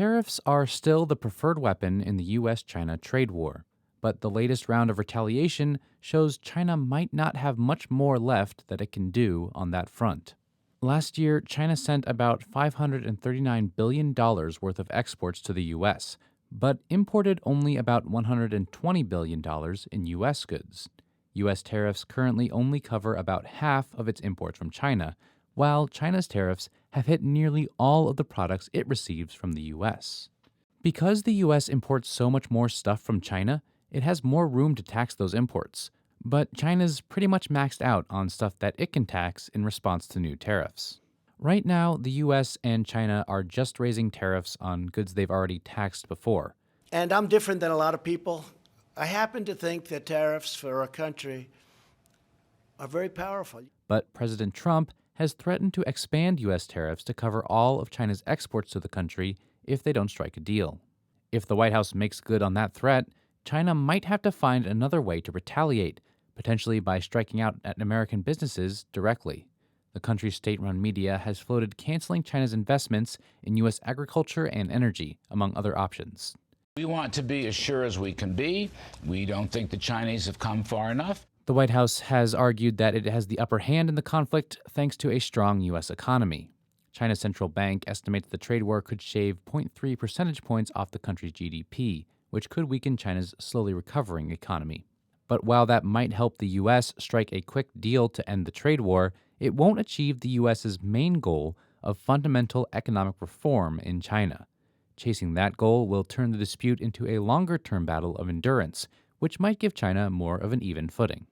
Tariffs are still the preferred weapon in the US China trade war, but the latest round of retaliation shows China might not have much more left that it can do on that front. Last year, China sent about $539 billion worth of exports to the US, but imported only about $120 billion in US goods. US tariffs currently only cover about half of its imports from China, while China's tariffs have hit nearly all of the products it receives from the US. Because the US imports so much more stuff from China, it has more room to tax those imports. But China's pretty much maxed out on stuff that it can tax in response to new tariffs. Right now, the US and China are just raising tariffs on goods they've already taxed before. And I'm different than a lot of people. I happen to think that tariffs for a country are very powerful. But President Trump has threatened to expand US tariffs to cover all of China's exports to the country if they don't strike a deal. If the White House makes good on that threat, China might have to find another way to retaliate, potentially by striking out at American businesses directly. The country's state-run media has floated canceling China's investments in U.S. agriculture and energy, among other options. We want to be as sure as we can be. We don't think the Chinese have come far enough. The White House has argued that it has the upper hand in the conflict thanks to a strong U.S. economy. China's central bank estimates the trade war could shave 0.3 percentage points off the country's GDP, which could weaken China's slowly recovering economy. But while that might help the U.S. strike a quick deal to end the trade war, it won't achieve the U.S.'s main goal of fundamental economic reform in China. Chasing that goal will turn the dispute into a longer-term battle of endurance, which might give China more of an even footing.